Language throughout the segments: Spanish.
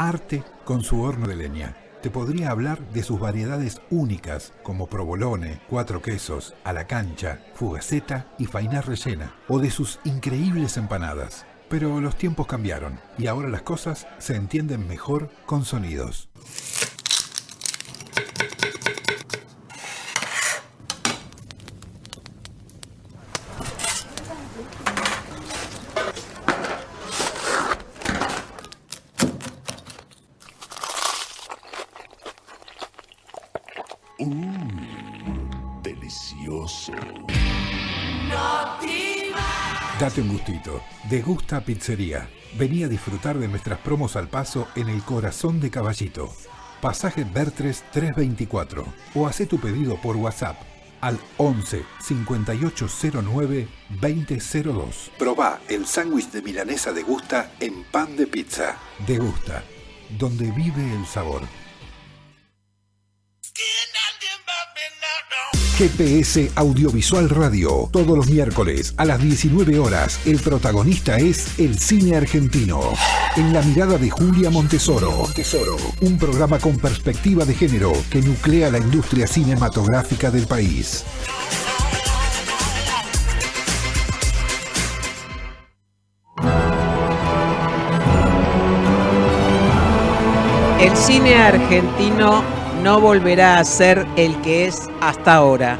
Arte con su horno de leña. Te podría hablar de sus variedades únicas como provolone, cuatro quesos, a la cancha, fugaceta y fainá rellena, o de sus increíbles empanadas. Pero los tiempos cambiaron y ahora las cosas se entienden mejor con sonidos. Delicioso. Date un gustito. Degusta Pizzería. Vení a disfrutar de nuestras promos al paso en el corazón de Caballito. Pasaje Bertres 324. O hacé tu pedido por WhatsApp al 11 5809 2002. Probá el sándwich de milanesa Degusta en pan de pizza. Degusta, donde vive el sabor. GPS Audiovisual Radio. Todos los miércoles a las 19 horas. El protagonista es el cine argentino. En la mirada de Julia Montesoro. Un programa con perspectiva de género que nuclea la industria cinematográfica del país. El cine argentino no volverá a ser el que es hasta ahora.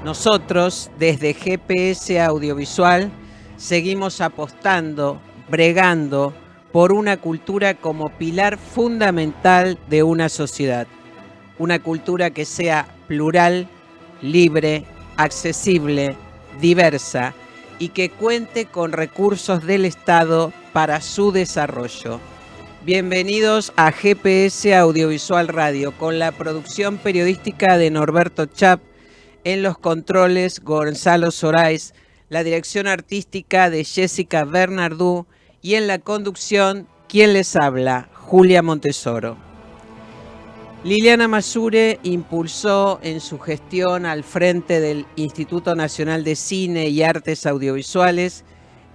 Nosotros, desde GPS Audiovisual, seguimos apostando, bregando por una cultura como pilar fundamental de una sociedad. Una cultura que sea plural, libre, accesible, diversa y que cuente con recursos del Estado para su desarrollo. Bienvenidos a GPS Audiovisual Radio, con la producción periodística de Norberto Chap, en los controles Gonzalo Sorais, la dirección artística de Jessica Bernardú y en la conducción, quien les habla, Julia Montesoro. Liliana Masure impulsó en su gestión al frente del Instituto Nacional de Cine y Artes Audiovisuales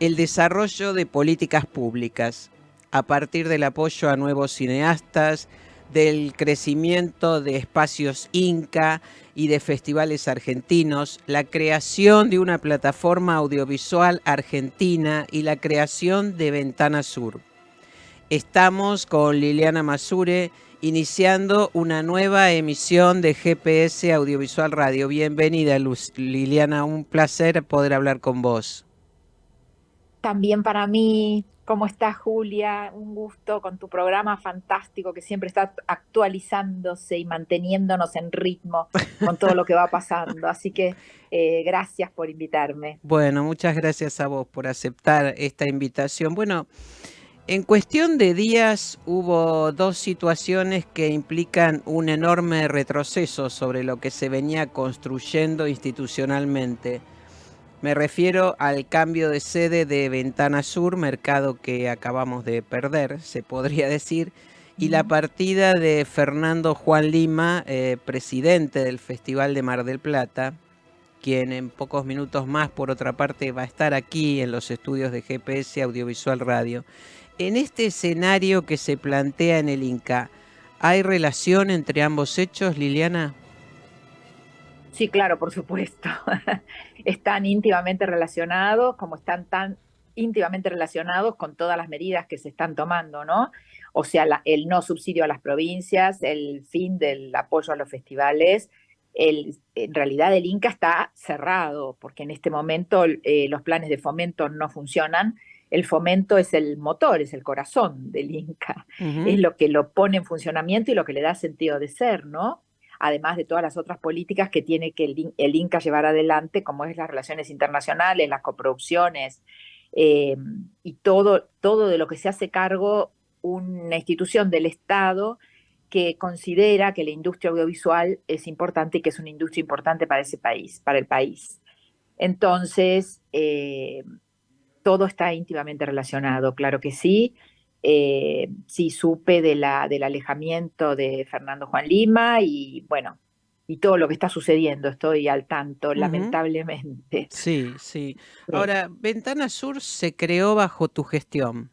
el desarrollo de políticas públicas, a partir del apoyo a nuevos cineastas, del crecimiento de espacios Inca y de festivales argentinos, la creación de una plataforma audiovisual argentina y la creación de Ventana Sur. Estamos con Liliana Masure iniciando una nueva emisión de GPS Audiovisual Radio. Bienvenida, Liliana, un placer poder hablar con vos. También para mí, ¿cómo estás, Julia? Un gusto con tu programa fantástico que siempre está actualizándose y manteniéndonos en ritmo con todo lo que va pasando. Así que gracias por invitarme. Bueno, muchas gracias a vos por aceptar esta invitación. Bueno, en cuestión de días hubo dos situaciones que implican un enorme retroceso sobre lo que se venía construyendo institucionalmente. Me refiero al cambio de sede de Ventana Sur, mercado que acabamos de perder, se podría decir, y la partida de Fernando Juan Lima, presidente del Festival de Mar del Plata, quien en pocos minutos más, por otra parte, va a estar aquí en los estudios de GPS Audiovisual Radio. En este escenario que se plantea en el Inca, ¿hay relación entre ambos hechos, Liliana? Sí, claro, por supuesto. Están íntimamente relacionados, como están tan íntimamente relacionados con todas las medidas que se están tomando, ¿no? O sea, el no subsidio a las provincias, el fin del apoyo a los festivales. En realidad el Inca está cerrado, porque en este momento los planes de fomento no funcionan. El fomento es el motor, es el corazón del Inca. Es lo que lo pone en funcionamiento y lo que le da sentido de ser, ¿no? Además de todas las otras políticas que tiene que el Inca llevar adelante, como es las relaciones internacionales, las coproducciones, y todo de lo que se hace cargo una institución del Estado que considera que la industria audiovisual es importante y que es una industria importante para ese país, para el país. Entonces, todo está íntimamente relacionado, claro que sí. Sí, supe del alejamiento de Fernando Juan Lima y bueno, y todo lo que está sucediendo, estoy al tanto, lamentablemente. Sí, sí. Ahora, Ventana Sur se creó bajo tu gestión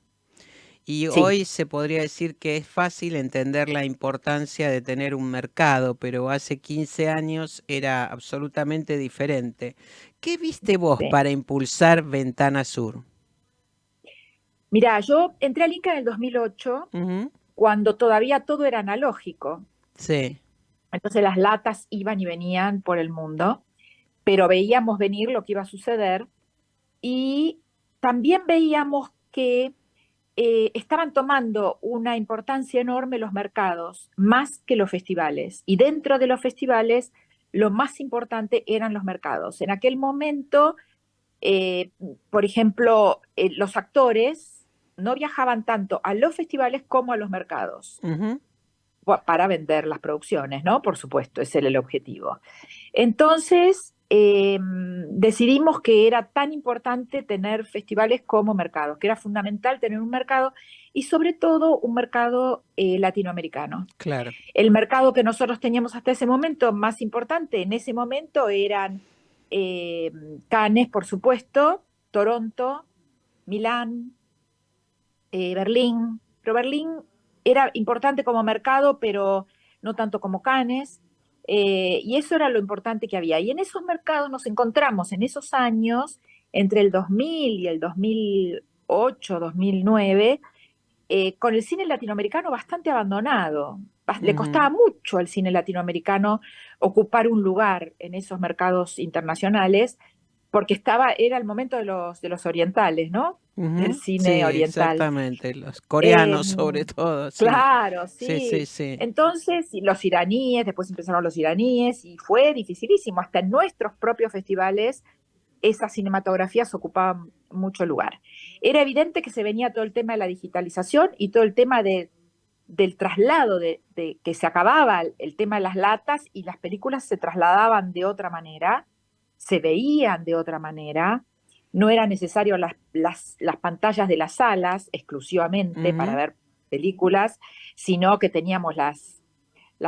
Y Sí, hoy se podría decir que es fácil entender la importancia de tener un mercado, pero hace 15 años era absolutamente diferente. ¿Qué viste vos sí. para impulsar Ventana Sur? Mira, yo entré al Inca en el 2008, Ujú. cuando todavía todo era analógico. Sí. Entonces las latas iban y venían por el mundo, pero veíamos venir lo que iba a suceder y también veíamos que estaban tomando una importancia enorme los mercados, más que los festivales. Y dentro de los festivales, lo más importante eran los mercados. En aquel momento, eh, por ejemplo, los actores no viajaban tanto a los festivales como a los mercados Ujú. para vender las producciones, ¿no? Por supuesto, ese era el objetivo. Entonces, decidimos que era tan importante tener festivales como mercados, que era fundamental tener un mercado y sobre todo un mercado latinoamericano. Claro. El mercado que nosotros teníamos hasta ese momento más importante en ese momento eran eh, Cannes, por supuesto, Toronto, Milán, Berlín, pero Berlín era importante como mercado, pero no tanto como Cannes, y eso era lo importante que había. Y en esos mercados nos encontramos en esos años, entre el 2000 y el 2008, 2009, con el cine latinoamericano bastante abandonado. Le Ujú. costaba mucho al cine latinoamericano ocupar un lugar en esos mercados internacionales, porque era el momento de los orientales, ¿no? Del Ujú. cine Sí, oriental. exactamente. Los Eh, coreanos sobre todo, sí. claro, Sí, sí, sí. sí. Entonces, y los iraníes, después empezaron los iraníes, y fue dificilísimo. Hasta en nuestros propios festivales, esas cinematografías ocupaban mucho lugar. Era evidente que se venía todo el tema de la digitalización y todo el tema del traslado, de que se acababa el tema de las latas y las películas se trasladaban de otra manera, se veían de otra manera, no era necesario las pantallas de las salas exclusivamente para Ujú. ver películas, sino que teníamos las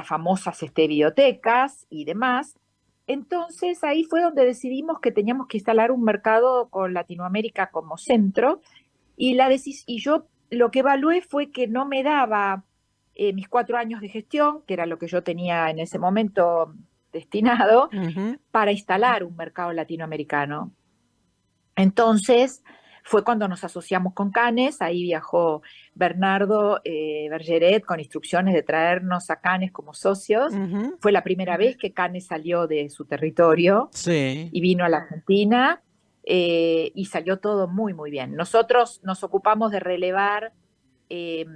famosas videotecas y demás. Entonces ahí fue donde decidimos que teníamos que instalar un mercado con Latinoamérica como centro y yo lo que evalué fue que no me daba mis 4 años de gestión, que era lo que yo tenía en ese momento destinado, Ujú. para instalar un mercado latinoamericano. Entonces fue cuando nos asociamos con Cannes, ahí viajó Bernardo Bergeret con instrucciones de traernos a Cannes como socios. Ujú. Fue la primera vez que Cannes salió de su territorio Sí. y vino a la Argentina, y salió todo muy, muy bien. Nosotros nos ocupamos de relevar, eh,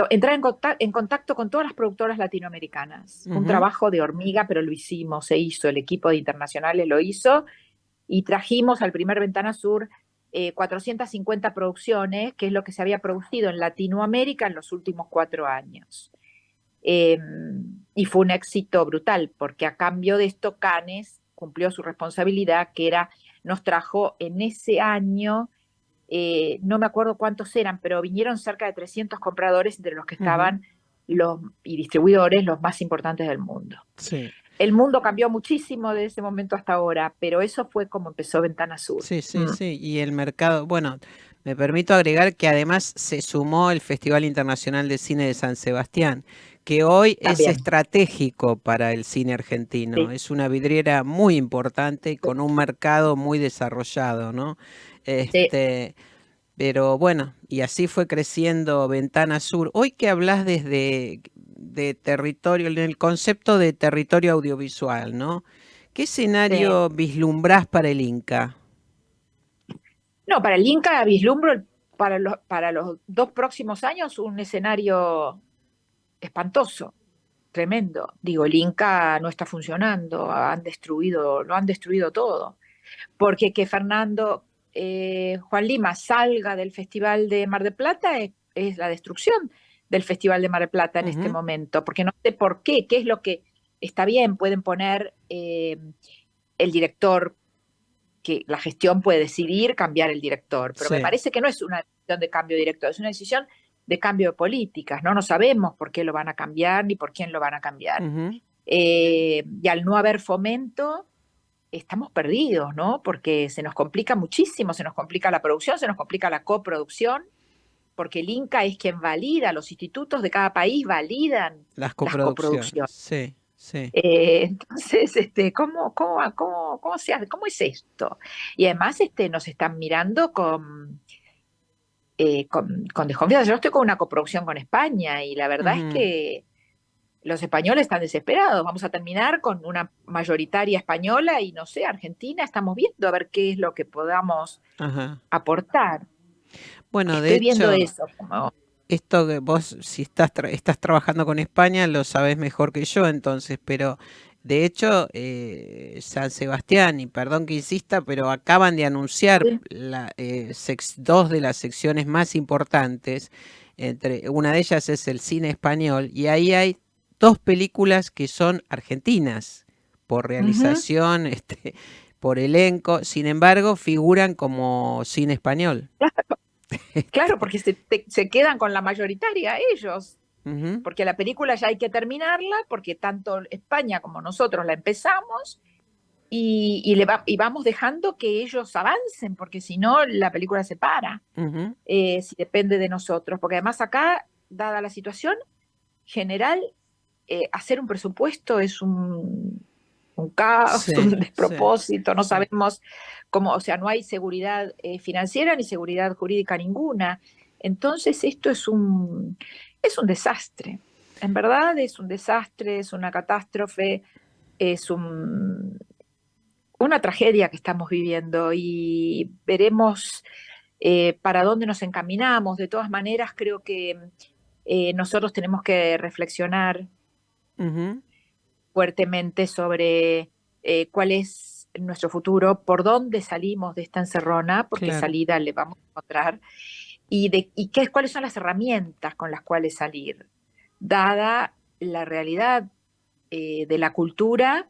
entrar en contacto con todas las productoras latinoamericanas. Fue un Ujú. trabajo de hormiga, pero lo hicimos, se hizo, el equipo de internacionales lo hizo y trajimos al primer Ventana Sur 450 producciones, que es lo que se había producido en Latinoamérica en los últimos 4 años. Eh, y fue un éxito brutal, porque a cambio de esto, Cannes cumplió su responsabilidad, que era, nos trajo en ese año, no me acuerdo cuántos eran, pero vinieron cerca de 300 compradores, entre los que Ujú. estaban y distribuidores, los más importantes del mundo. Sí. El mundo cambió muchísimo de ese momento hasta ahora, pero eso fue como empezó Ventana Sur. Sí, sí, Mm, sí. Y el mercado, bueno, me permito agregar que además se sumó el Festival Internacional de Cine de San Sebastián, que hoy es también, estratégico para el cine argentino. sí, Es una vidriera muy importante y sí, con un mercado muy desarrollado, ¿no? sí. Este, pero bueno, y así fue creciendo Ventana Sur. Hoy que hablas desde de territorio, en el concepto de territorio audiovisual, ¿no? ¿Qué Sí. escenario vislumbrás para el Inca? No, para el Inca vislumbro para los 2 próximos años un escenario espantoso, tremendo. Digo, el Inca no está funcionando, lo han destruido todo. Porque que Fernando Juan Lima salga del Festival de Mar del Plata es la destrucción del Festival de Mar del Plata en este Ujú. momento, porque no sé por qué es lo que está bien, pueden poner el director, que la gestión puede decidir cambiar el director, pero me Sí. parece que no es una decisión de cambio de director, es una decisión de cambio de políticas, ¿no? No sabemos por qué lo van a cambiar ni por quién lo van a cambiar. Ujú. Y al no haber fomento, estamos perdidos, ¿no? Porque se nos complica muchísimo, se nos complica la producción, se nos complica la coproducción, porque el INCA es quien valida, los institutos de cada país validan Las las coproducciones, coproducciones. sí, sí. Entonces, ¿cómo es esto? Y además nos están mirando con desconfianza. Yo estoy con una coproducción con España y la verdad es Ujú, que los españoles están desesperados. Vamos a terminar con una mayoritaria española y no sé, Argentina, estamos viendo a ver qué es lo que podamos ajá. aportar. Bueno, de Estoy viendo hecho, eso. esto que vos, si estás trabajando con España, lo sabés mejor que yo, entonces, pero de hecho, San Sebastián, y perdón que insista, pero acaban de anunciar Sí. dos de las secciones más importantes, una de ellas es el cine español, y ahí hay dos películas que son argentinas, por Ujú. realización, por elenco, sin embargo, figuran como cine español. Claro, porque se quedan con la mayoritaria ellos, Ujú, porque la película ya hay que terminarla, porque tanto España como nosotros la empezamos y vamos dejando que ellos avancen, porque si no, la película se para, ujú. si depende de nosotros, porque además acá, dada la situación general, hacer un presupuesto es un caos, Sí, un sí, despropósito, no sí. sabemos cómo, o sea, no hay seguridad financiera ni seguridad jurídica ninguna. Entonces, esto es un desastre. En verdad es un desastre, es una catástrofe, es una tragedia que estamos viviendo y veremos para dónde nos encaminamos. De todas maneras, creo que nosotros tenemos que reflexionar Ujú, fuertemente sobre cuál es nuestro futuro, por dónde salimos de esta encerrona, porque claro. salida le vamos a encontrar, cuáles son las herramientas con las cuales salir, dada la realidad de la cultura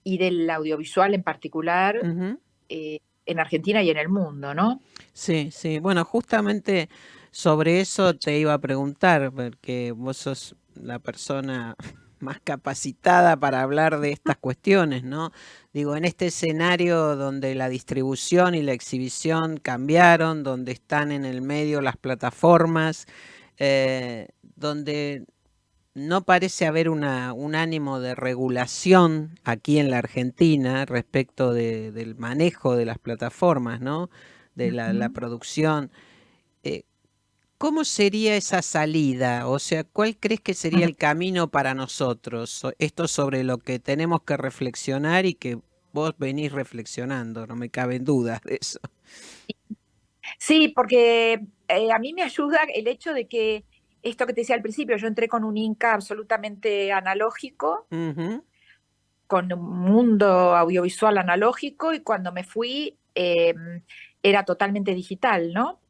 y del audiovisual en particular Ujú. en Argentina y en el mundo, ¿no? Sí, sí. Bueno, justamente sobre eso te iba a preguntar, porque vos sos la persona más capacitada para hablar de estas cuestiones, ¿no? Digo, en este escenario donde la distribución y la exhibición cambiaron, donde están en el medio las plataformas, donde no parece haber un ánimo de regulación aquí en la Argentina respecto del manejo de las plataformas, ¿no? De la Ujú. producción. Eh, ¿Cómo sería esa salida? O sea, ¿cuál crees que sería el camino para nosotros? Esto sobre lo que tenemos que reflexionar y que vos venís reflexionando, no me caben dudas de eso. Sí, porque a mí me ayuda el hecho de que esto que te decía al principio, yo entré con un Inca absolutamente analógico, Ujú, con un mundo audiovisual analógico, y cuando me fui era totalmente digital, ¿no?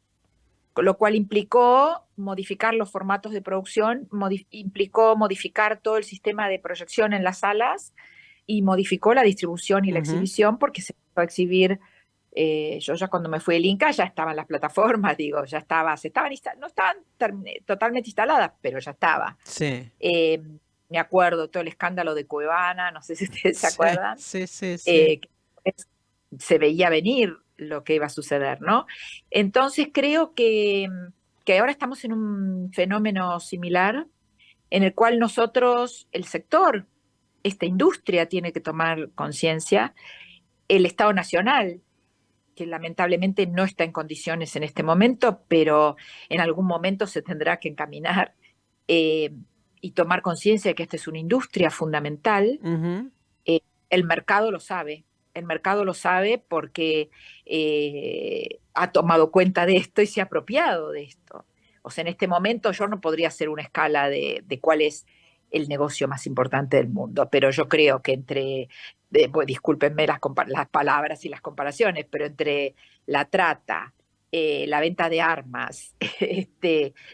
Lo cual implicó modificar los formatos de producción, implicó modificar todo el sistema de proyección en las salas y modificó la distribución y la ujú. exhibición porque se empezó a exhibir. Yo ya cuando me fui el Inca ya estaban las plataformas, digo, ya estaba, no estaban totalmente instaladas, pero ya estaba. Sí, Eh, Me acuerdo todo el escándalo de Cuevana, no sé si ustedes se sí, acuerdan, sí, sí, sí. eh, se veía venir lo que iba a suceder, ¿no? Entonces creo que ahora estamos en un fenómeno similar en el cual nosotros, el sector, esta industria tiene que tomar conciencia, el Estado Nacional, que lamentablemente no está en condiciones en este momento, pero en algún momento se tendrá que encaminar eh, y tomar conciencia de que esta es una industria fundamental. Ujú, eh, el mercado lo sabe. El mercado lo sabe porque ha tomado cuenta de esto y se ha apropiado de esto. O sea, en este momento yo no podría hacer una escala de cuál es el negocio más importante del mundo, pero yo creo que pues, discúlpenme las palabras y las comparaciones, pero entre la trata, la venta de armas,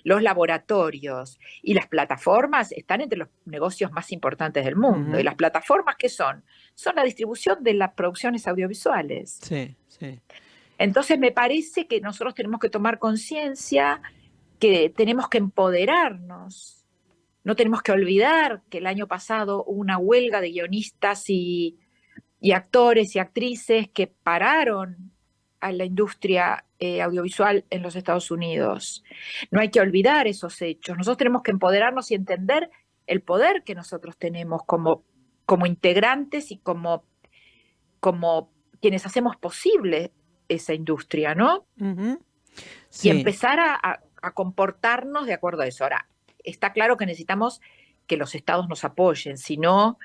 los laboratorios y las plataformas están entre los negocios más importantes del mundo. ¿Y ujú. las plataformas qué son? Son la distribución de las producciones audiovisuales. Sí, sí. Entonces me parece que nosotros tenemos que tomar conciencia, que tenemos que empoderarnos. No tenemos que olvidar que el año pasado hubo una huelga de guionistas y actores y actrices que pararon a la industria audiovisual en los Estados Unidos. No hay que olvidar esos hechos. Nosotros tenemos que empoderarnos y entender el poder que nosotros tenemos como integrantes y como quienes hacemos posible esa industria, ¿no? Ujú. Y Sí. empezar a comportarnos de acuerdo a eso. Ahora, está claro que necesitamos que los estados nos apoyen, si no,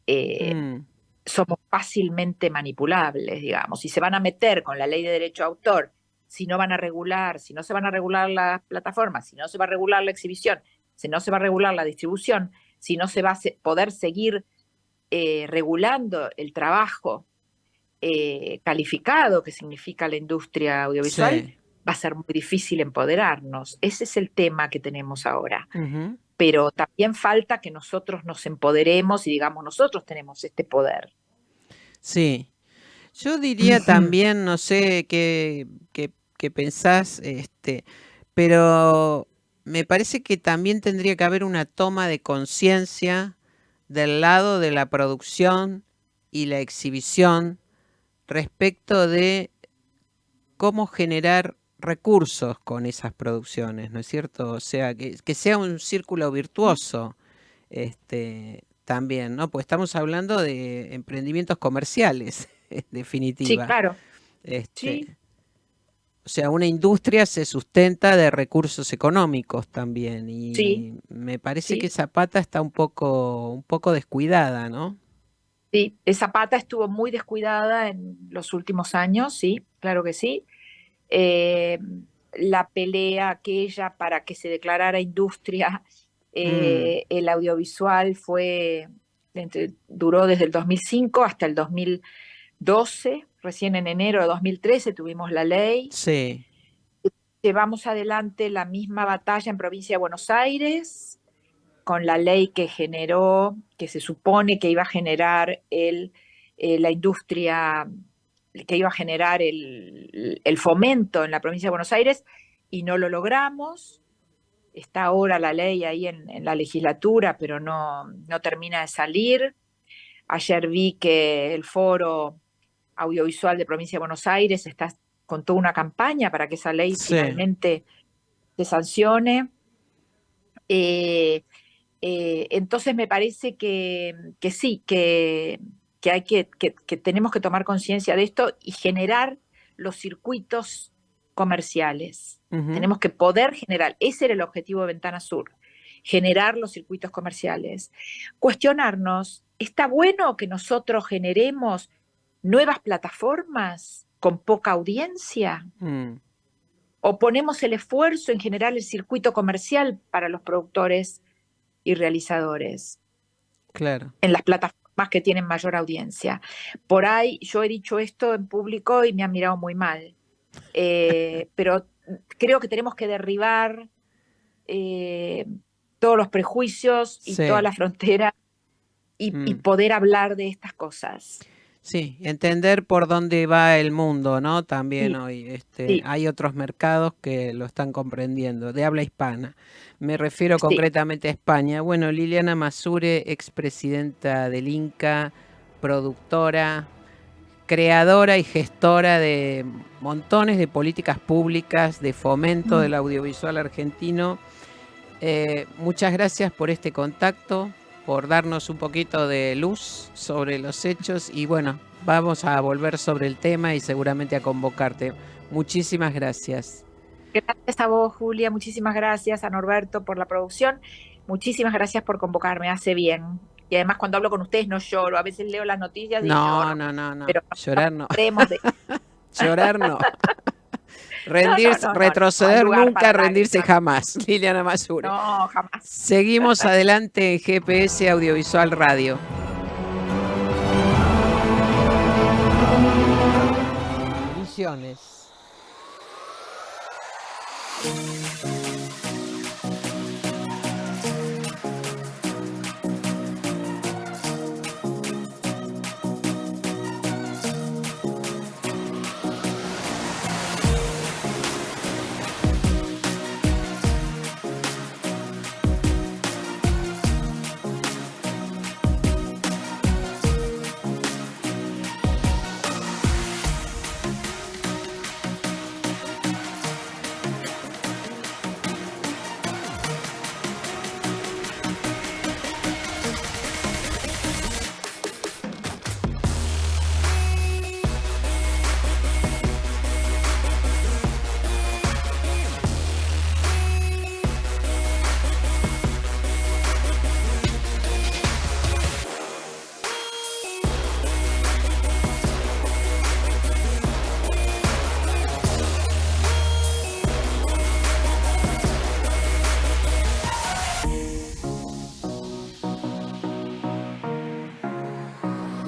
Mm. somos fácilmente manipulables, digamos. Si se van a meter con la ley de derecho a autor, si no van a regular, si no se van a regular las plataformas, si no se va a regular la exhibición, si no se va a regular la distribución, si no se va a poder seguir regulando el trabajo calificado que significa la industria audiovisual, Sí. va a ser muy difícil empoderarnos. Ese es el tema que tenemos ahora. Ujú. Pero también falta que nosotros nos empoderemos y digamos, nosotros tenemos este poder. Sí. Yo diría también, no sé qué pensás, pero me parece que también tendría que haber una toma de conciencia del lado de la producción y la exhibición respecto de cómo generar recursos con esas producciones, ¿no es cierto? O sea, que sea un círculo virtuoso, también, ¿no? Pues estamos hablando de emprendimientos comerciales, en Sí, definitiva. claro. Este, Sí, o sea, una industria se sustenta de recursos económicos también, sí, y me parece que sí, esa pata está un poco descuidada, ¿no? sí. Esa pata estuvo muy descuidada en los últimos años, sí, claro que sí. Eh, la pelea aquella para que se declarara industria Mm, el audiovisual duró desde el 2005 hasta el 2012, recién en enero de 2013 tuvimos la ley. sí, Llevamos adelante la misma batalla en provincia de Buenos Aires con la ley que generó, que se supone que iba a generar la industria, que iba a generar el fomento en la provincia de Buenos Aires, y no lo logramos. Está ahora la ley ahí en la legislatura, pero no termina de salir. Ayer vi que el Foro Audiovisual de Provincia de Buenos Aires está con toda una campaña para que esa ley sí, finalmente se sancione. Eh, entonces me parece que sí, que hay que tenemos que tomar conciencia de esto y generar los circuitos comerciales. ujú, Tenemos que poder generar, ese era el objetivo de Ventana Sur, generar los circuitos comerciales. Cuestionarnos, ¿está bueno que nosotros generemos nuevas plataformas con poca audiencia? mm, ¿O ponemos el esfuerzo en generar el circuito comercial para los productores y realizadores claro. en las plataformas que tienen mayor audiencia? Por ahí yo he dicho esto en público y me han mirado muy mal, pero creo que tenemos que derribar eh, todos los prejuicios y todas Sí. las fronteras y Mm. poder hablar de estas cosas. Sí, entender por dónde va el mundo, ¿no? También Sí, hoy, sí, hay otros mercados que lo están comprendiendo, de habla hispana. Me refiero sí. concretamente a España. Bueno, Liliana Masure, expresidenta del Inca, productora, creadora y gestora de montones de políticas públicas de fomento Mm. del audiovisual argentino. Muchas gracias por este contacto, por darnos un poquito de luz sobre los hechos y bueno, vamos a volver sobre el tema y seguramente a convocarte. Muchísimas gracias. Gracias a vos, Julia. Muchísimas gracias a Norberto por la producción. Muchísimas gracias por convocarme. Hace bien. Y además cuando hablo con ustedes no lloro. A veces leo las noticias y No, lloro. no, no, no. Pero no Llorar no. podemos de... Llorar no. No, no, Rendirse, no, no, no. No hay retroceder lugar nunca, para rendirse lágrimas. jamás. Liliana Masure. No, jamás. Seguimos adelante en GPS Audiovisual Radio. Visiones.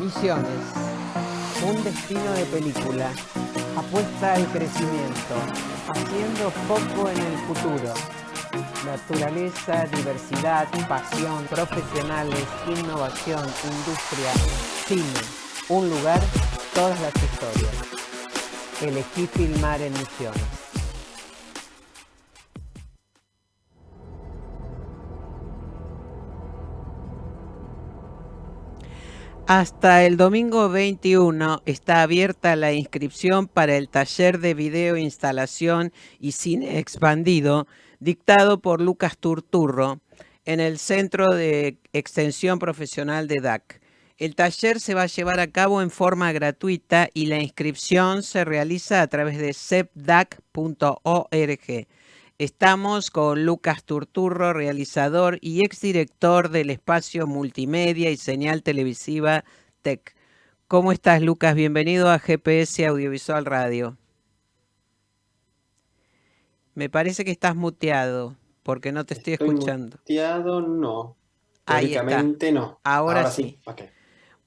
Misiones, un destino de película, apuesta al crecimiento, haciendo foco en el futuro. Naturaleza, diversidad, pasión, profesionales, innovación, industria, cine. Un lugar, todas las historias. Elegí filmar en Misiones. Hasta el domingo 21 está abierta la inscripción para el taller de video instalación y cine expandido dictado por Lucas Turturro en el Centro de Extensión Profesional de DAC. El taller se va a llevar a cabo en forma gratuita y la inscripción se realiza a través de cepdac.org. Estamos con Lucas Turturro, realizador y exdirector del espacio multimedia y señal televisiva TEC. ¿Cómo estás, Lucas? Bienvenido a GPS Audiovisual Radio. Me parece que estás muteado, porque no te estoy escuchando. Muteado, no. Ahí está. Teóricamente no. Ahora sí. Okay.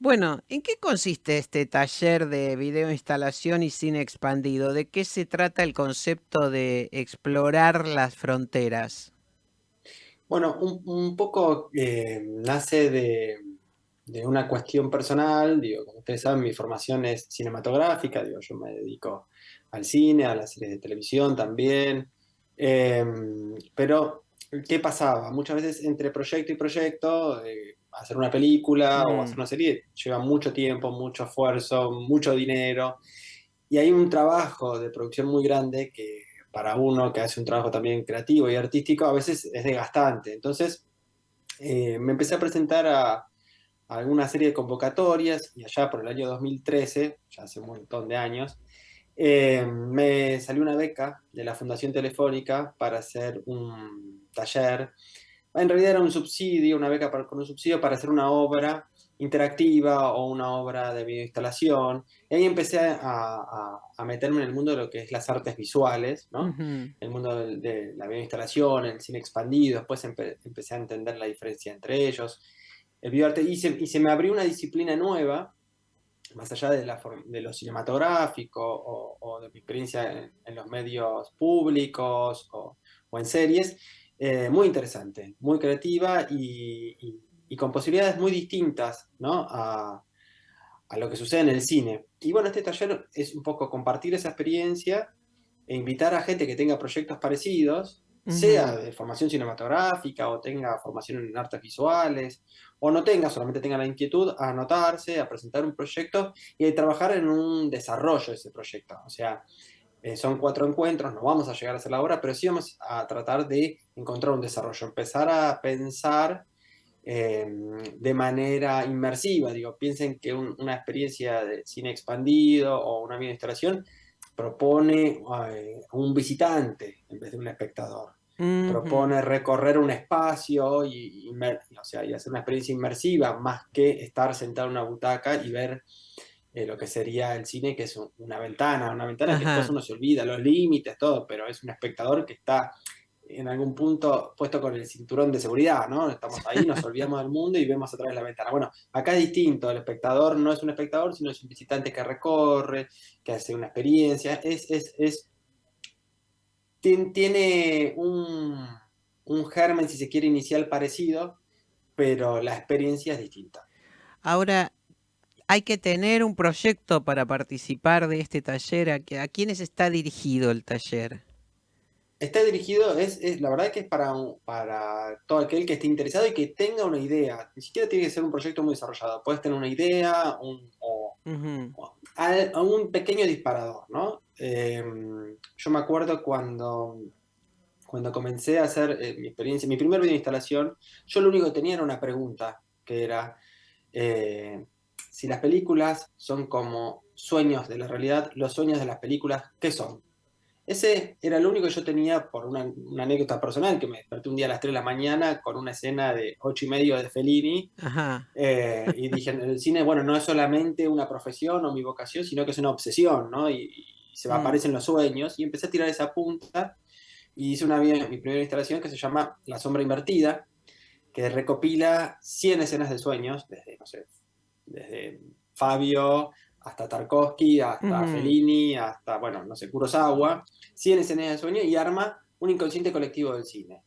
Bueno, ¿en qué consiste este taller de video instalación y cine expandido? ¿De qué se trata el concepto de explorar las fronteras? Bueno, un poco nace de una cuestión personal. Digo, como ustedes saben, mi formación es cinematográfica. Digo, yo me dedico al cine, a las series de televisión también. Pero, ¿qué pasaba? Muchas veces entre proyecto y proyecto, hacer una película o hacer una serie lleva mucho tiempo, mucho esfuerzo, mucho dinero. Y hay un trabajo de producción muy grande que para uno que hace un trabajo también creativo y artístico a veces es desgastante. Entonces me empecé a presentar a alguna serie de convocatorias y allá por el año 2013, ya hace un montón de años, me salió una beca de la Fundación Telefónica para hacer un taller. En realidad era un subsidio, una beca con un subsidio para hacer una obra interactiva o una obra de videoinstalación. Y ahí empecé a meterme en el mundo de lo que es las artes visuales, ¿no? El mundo de la videoinstalación, el cine expandido. Después empecé a entender la diferencia entre ellos. El videoarte, y se me abrió una disciplina nueva, más allá de lo cinematográfico o de mi experiencia en los medios públicos o en series, muy interesante, muy creativa y con posibilidades muy distintas, ¿no? a lo que sucede en el cine. Y bueno, este taller es un poco compartir esa experiencia e invitar a gente que tenga proyectos parecidos, sea de formación cinematográfica o tenga formación en artes visuales, o no tenga, solamente tenga la inquietud, a anotarse, a presentar un proyecto y a trabajar en un desarrollo de ese proyecto. O sea, son 4 encuentros, no vamos a llegar a hacer la obra, pero sí vamos a tratar de encontrar un desarrollo, empezar a pensar de manera inmersiva. Digo, piensen que una experiencia de cine expandido o una videoinstalación propone un visitante en vez de un espectador. Propone recorrer un espacio y hacer una experiencia inmersiva más que estar sentado en una butaca y ver lo que sería el cine, que es una ventana que después uno se olvida, los límites, todo, pero es un espectador que está en algún punto puesto con el cinturón de seguridad, ¿no? Estamos ahí, nos olvidamos del mundo y vemos a través de la ventana. Bueno, acá es distinto, el espectador no es un espectador, sino es un visitante que recorre, que hace una experiencia, tiene un germen, si se quiere, inicial parecido, pero la experiencia es distinta. Ahora, hay que tener un proyecto para participar de este taller. ¿A quiénes está dirigido el taller? Está dirigido, la verdad que es para todo aquel que esté interesado y que tenga una idea. Ni siquiera tiene que ser un proyecto muy desarrollado. Puedes tener una idea o un pequeño disparador, ¿no? Yo me acuerdo cuando comencé a hacer mi experiencia, mi primer video de instalación, yo lo único que tenía era una pregunta, que era si las películas son como sueños de la realidad, los sueños de las películas, ¿qué son? Ese era lo único que yo tenía por una anécdota personal, que me desperté un día a las 3 de la mañana con una escena de 8:30 de Fellini. Y dije, el cine, bueno, no es solamente una profesión o mi vocación, sino que es una obsesión, ¿no? Y se me aparecen los sueños. Y empecé a tirar esa punta y hice mi primera instalación que se llama La Sombra Invertida, que recopila 100 escenas de sueños, desde Fabio, hasta Tarkovsky, hasta Fellini, hasta, bueno, no sé, Kurosawa, 100 escenas de sueño y arma un inconsciente colectivo del cine.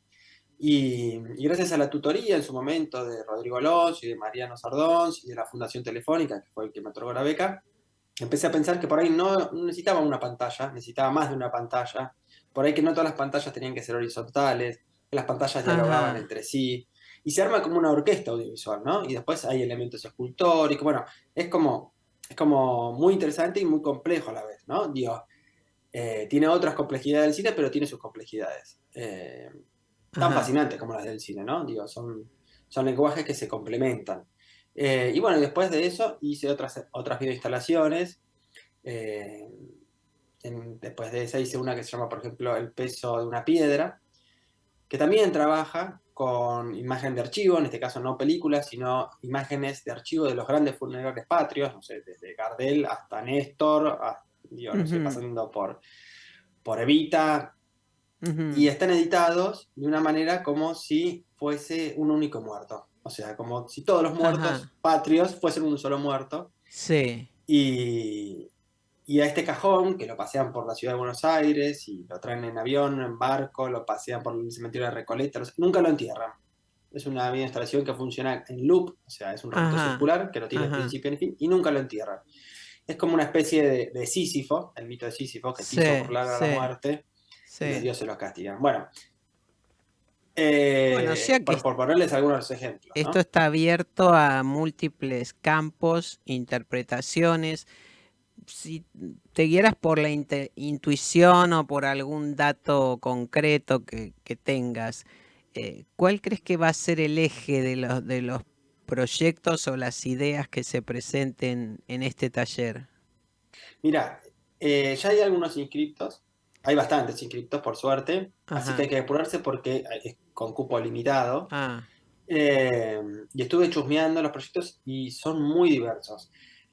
Y gracias a la tutoría en su momento de Rodrigo Alonso y de Mariano Sardons y de la Fundación Telefónica, que fue el que me otorgó la beca, empecé a pensar que por ahí no necesitaba una pantalla, necesitaba más de una pantalla, por ahí que no todas las pantallas tenían que ser horizontales, que las pantallas dialogaban entre sí, y se arma como una orquesta audiovisual, ¿no? Y después hay elementos escultóricos, bueno, es como muy interesante y muy complejo a la vez, ¿no? Digo, tiene otras complejidades del cine, pero tiene sus complejidades. Tan fascinantes como las del cine, ¿no? Digo, son lenguajes que se complementan. Y bueno, después de eso hice otras videoinstalaciones. Después de esa hice una que se llama, por ejemplo, El peso de una piedra, que también trabaja con imagen de archivo, en este caso no películas, sino imágenes de archivo de los grandes funerales patrios, no sé, desde Gardel hasta Néstor, digo, no sé, pasando por Evita, y están editados de una manera como si fuese un único muerto. O sea, como si todos los muertos patrios fuesen un solo muerto. Sí. Y a este cajón, que lo pasean por la ciudad de Buenos Aires, y lo traen en avión, en barco, lo pasean por el cementerio de Recoleta, nunca lo entierran. Es una instalación que funciona en loop, o sea, es un rito circular que no tiene principio ni fin, y nunca lo entierran. Es como una especie de Sísifo, el mito de Sísifo, que quiso burlar a la muerte, y los dioses los castigan. Bueno, o sea que por ponerles algunos ejemplos, ¿no? Esto está abierto a múltiples campos, interpretaciones. Si te guieras por la intuición o por algún dato concreto que tengas, ¿cuál crees que va a ser el eje de los proyectos o las ideas que se presenten en este taller? Mira, ya hay algunos inscriptos, hay bastantes inscriptos por suerte, así que hay que apurarse porque es con cupo limitado. Y estuve chusmeando los proyectos y son muy diversos.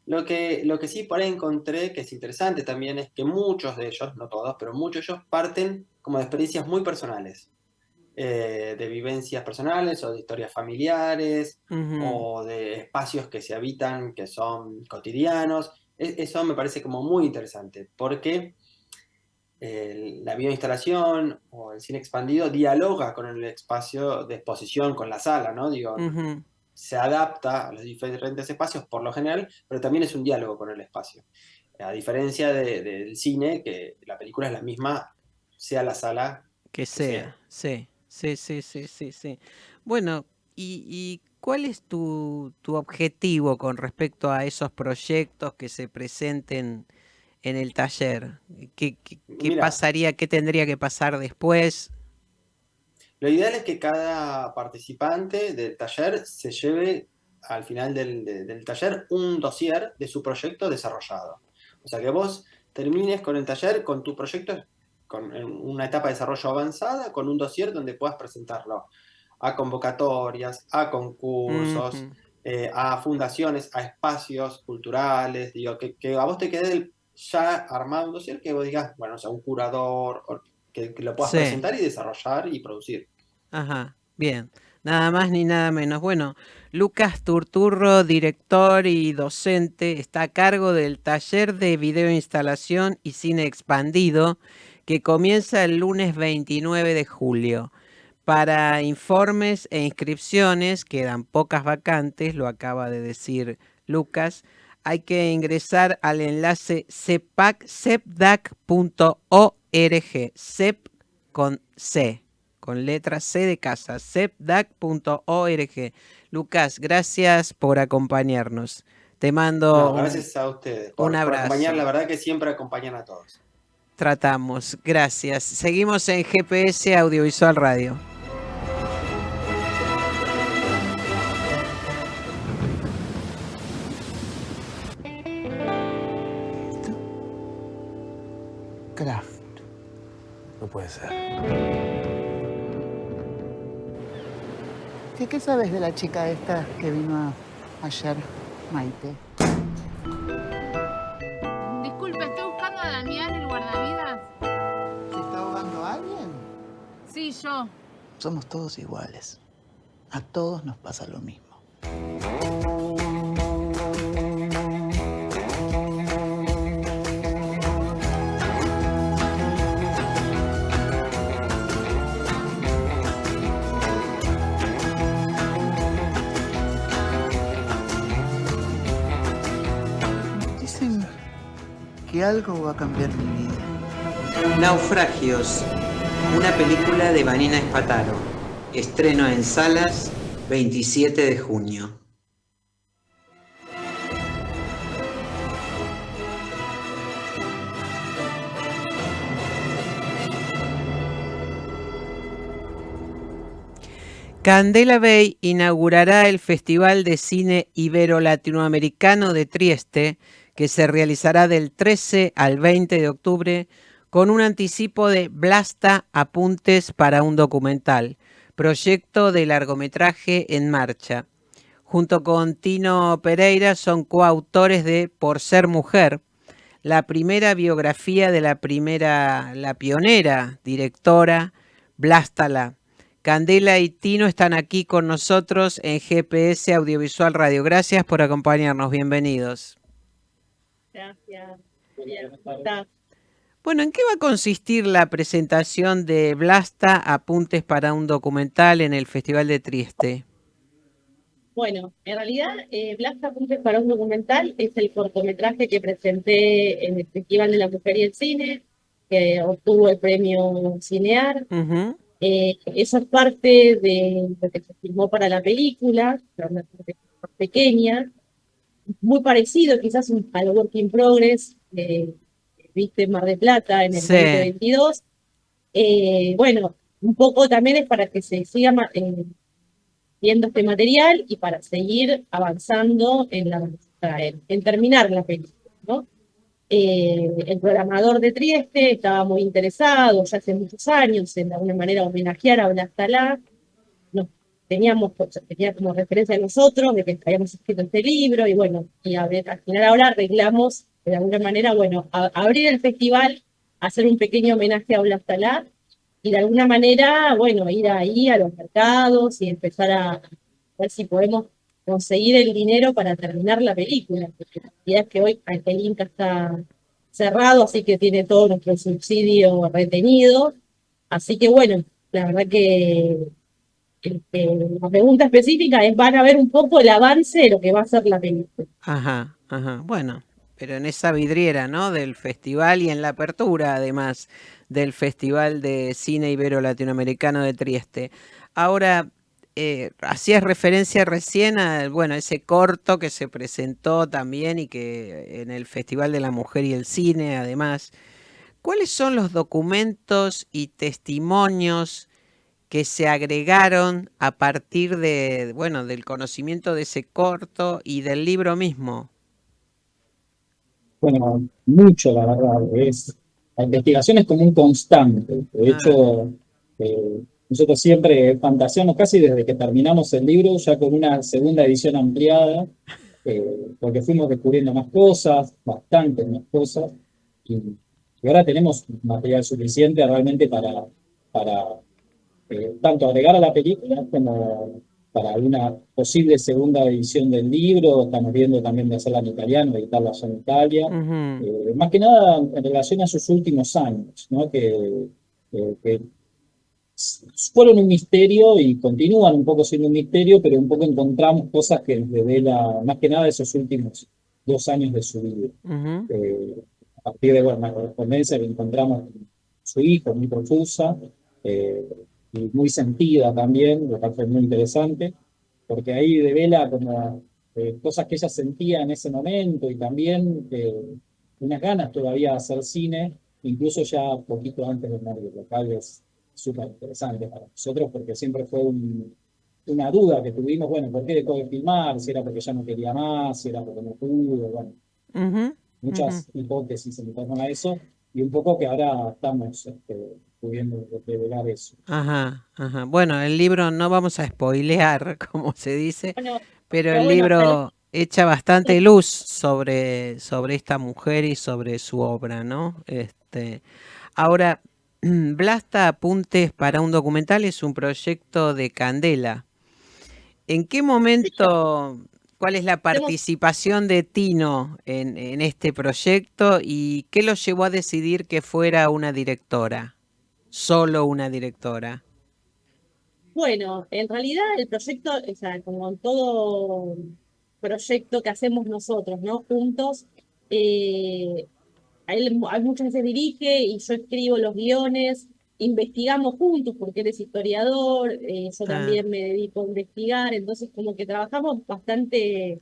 Lo que sí por ahí encontré que es interesante también es que muchos de ellos, no todos, pero muchos de ellos parten como de experiencias muy personales, de vivencias personales o de historias familiares o de espacios que se habitan que son cotidianos. Eso me parece como muy interesante porque la videoinstalación o el cine expandido dialoga con el espacio de exposición, con la sala, ¿no? Digo, se adapta a los diferentes espacios por lo general, pero también es un diálogo con el espacio. A diferencia del cine, que la película es la misma, sea la sala que sea. Sí. Bueno, ¿y cuál es tu objetivo con respecto a esos proyectos que se presenten en el taller? ¿Qué pasaría, qué tendría que pasar después? Lo ideal es que cada participante del taller se lleve al final del taller un dossier de su proyecto desarrollado. O sea, que vos termines con el taller, con tu proyecto, con una etapa de desarrollo avanzada, con un dossier donde puedas presentarlo a convocatorias, a concursos, a fundaciones, a espacios culturales, digo, que a vos te quede ya armado un dossier que vos digas, bueno, o sea, un curador, que lo puedas presentar y desarrollar y producir. Bien, nada más ni nada menos. Bueno, Lucas Turturro, director y docente, está a cargo del taller de videoinstalación y cine expandido que comienza el lunes 29 de julio. Para informes e inscripciones, quedan pocas vacantes, lo acaba de decir Lucas. Hay que ingresar al enlace cepdac.org, cep con C, con letra C de casa, cepdac.org. Lucas, gracias por acompañarnos. Te mando gracias a ustedes un abrazo. Por acompañar, la verdad que siempre acompañan a todos. Tratamos, gracias. Seguimos en GPS Audiovisual Radio. Kraft. No puede ser. ¿Qué sabes de la chica esta que vino ayer, Maite? Disculpe, estoy buscando a Damián, el guardavidas. ¿Se está ahogando alguien? Sí, yo. Somos todos iguales. A todos nos pasa lo mismo. y algo va a cambiar mi vida. Naufragios, una película de Vanina Espataro. Estreno en salas 27 de junio. Candela Bay inaugurará el Festival de Cine Ibero-Latinoamericano de Trieste, que se realizará del 13 al 20 de octubre, con un anticipo de Blasta Apuntes para un documental, proyecto de largometraje en marcha. Junto con Tino Pereira son coautores de Por ser mujer, la primera biografía de la pionera directora Blasta La. Candela y Tino están aquí con nosotros en GPS Audiovisual Radio. Gracias por acompañarnos. Bienvenidos. Gracias. Bien, ¿cómo estás? Bueno, ¿en qué va a consistir la presentación de Blasta Apuntes para un documental en el Festival de Trieste? Bueno, en realidad, Blasta Apuntes para un documental es el cortometraje que presenté en el Festival de la Mujer y el Cine, que obtuvo el premio Cinear. Uh-huh. Eso es parte de lo que se filmó para la película, una parte pequeña, muy parecido quizás al Work in Progress, viste en Mar del Plata en el Sí. 2022. Bueno, un poco también es para que se siga viendo este material y para seguir avanzando en terminar la película, ¿no? El programador de Trieste estaba muy interesado ya hace muchos años en de alguna manera homenajear a Blasta La. Tenía como referencia a nosotros de que habíamos escrito este libro y bueno, al final ahora arreglamos de alguna manera, bueno, abrir el festival, hacer un pequeño homenaje a Blasta La y de alguna manera, bueno, ir ahí a los mercados y empezar a ver si podemos conseguir el dinero para terminar la película, porque la realidad es que hoy el Inca está cerrado, así que tiene todo nuestro subsidio retenido, así que bueno, la verdad que la pregunta específica es, van a ver un poco el avance de lo que va a ser la película. Ajá, ajá. Bueno, pero en esa vidriera, ¿no? Del festival y en la apertura, además, del Festival de Cine Ibero-Latinoamericano de Trieste. Ahora, hacías referencia recién a, bueno, ese corto que se presentó también y que en el Festival de la Mujer y el Cine, además. ¿Cuáles son los documentos y testimonios que se agregaron a partir de, bueno, del conocimiento de ese corto y del libro mismo? Bueno, mucho, la verdad. La investigación es como un constante. De hecho, nosotros siempre fantaseamos casi desde que terminamos el libro, ya con una segunda edición ampliada, porque fuimos descubriendo más cosas, bastantes más cosas, y ahora tenemos material suficiente realmente para tanto agregar a la película como para una posible segunda edición del libro. Estamos viendo también de hacerla en italiano, editarla en Italia. Uh-huh. Más que nada en relación a sus últimos años, ¿no? Que fueron un misterio y continúan un poco siendo un misterio, pero un poco encontramos cosas que revelan más que nada esos últimos 2 años de su vida. Uh-huh. A partir de la correspondencia que encontramos con su hijo, muy profusa, y muy sentida también, lo cual fue muy interesante, porque ahí devela como cosas que ella sentía en ese momento y también unas ganas todavía de hacer cine, incluso ya poquito antes de morir, lo cual es súper interesante para nosotros porque siempre fue una duda que tuvimos, bueno, ¿por qué dejó de filmar? Si era porque ya no quería más, si era porque no pudo, bueno, Uh-huh. muchas hipótesis en torno a eso, y un poco que ahora estamos pudiendo revelar eso. Ajá, ajá. Bueno, el libro no vamos a spoilear, como se dice, Bueno, pero el bueno, libro echa bastante luz sobre esta mujer y sobre su obra, ¿no? Ahora, Blasta Apuntes para un documental es un proyecto de Candela. ¿En qué momento, cuál es la participación de Tino en este proyecto y qué lo llevó a decidir que fuera una directora? Solo una directora. Bueno, en realidad el proyecto, o sea, como todo proyecto que hacemos nosotros, ¿no? Juntos, él muchas veces dirige y yo escribo los guiones, investigamos juntos porque él es historiador, yo también me dedico a investigar, entonces como que trabajamos bastante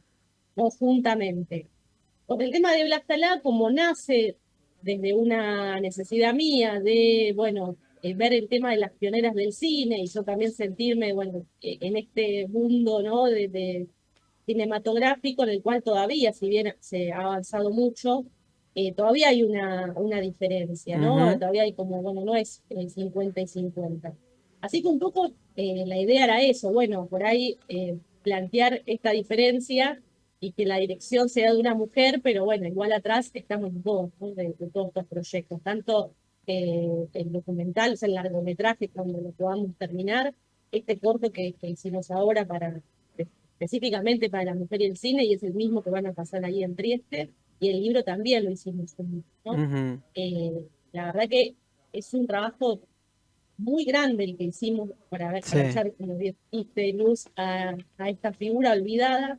conjuntamente. Con el tema de Blas Talá, como nace desde una necesidad mía de, bueno, ver el tema de las pioneras del cine y yo también sentirme, bueno, en este mundo, ¿no? de cinematográfico en el cual todavía, si bien se ha avanzado mucho, todavía hay una diferencia, ¿no? Todavía hay como, bueno, no es 50 y 50. Así que un poco la idea era eso, bueno, por ahí plantear esta diferencia y que la dirección sea de una mujer, pero bueno, igual atrás estamos todos, ¿no? de todos estos proyectos, tanto el documental, o sea, el largometraje, cuando lo podamos terminar, este corto que hicimos ahora específicamente para la mujer y el cine, y es el mismo que van a pasar ahí en Trieste, y el libro también lo hicimos juntos, ¿no? La verdad que es un trabajo muy grande el que hicimos para echar, como dijiste, luz a esta figura olvidada,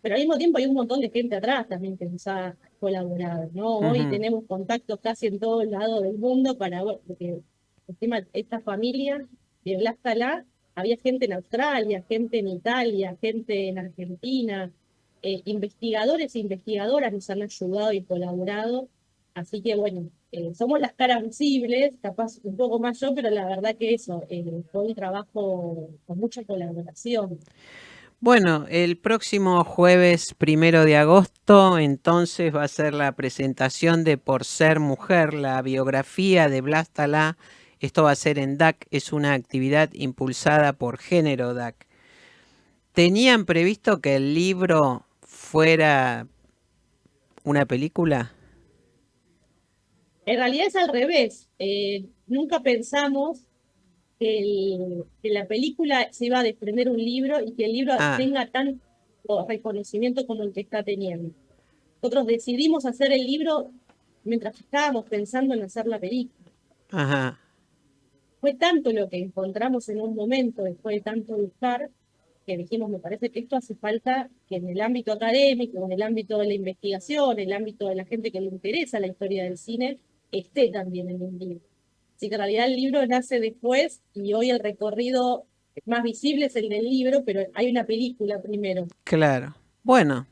pero al mismo tiempo hay un montón de gente atrás también que nos ha colaborado, ¿no? Hoy tenemos contactos casi en todos lados del mundo porque encima esta familia de Blas Talá, había gente en Australia, gente en Italia, gente en Argentina, investigadores e investigadoras nos han ayudado y colaborado, así que bueno, somos las caras visibles, capaz un poco más yo, pero la verdad que eso, fue un trabajo con mucha colaboración. Bueno, el próximo jueves 1 de agosto entonces va a ser la presentación de Por Ser Mujer, la biografía de Blas Talá. Esto va a ser en DAC, es una actividad impulsada por Género DAC. ¿Tenían previsto que el libro fuera una película? En realidad es al revés. Nunca pensamos que la película se iba a desprender un libro y que el libro tenga tanto reconocimiento como el que está teniendo. Nosotros decidimos hacer el libro mientras estábamos pensando en hacer la película. Ajá. Fue tanto lo que encontramos en un momento, después de tanto buscar, que dijimos, me parece que esto hace falta que en el ámbito académico, en el ámbito de la investigación, en el ámbito de la gente que le interesa la historia del cine, esté también en un libro. Así que en realidad el libro nace después y hoy el recorrido más visible es el del libro, pero hay una película primero. Claro. Bueno,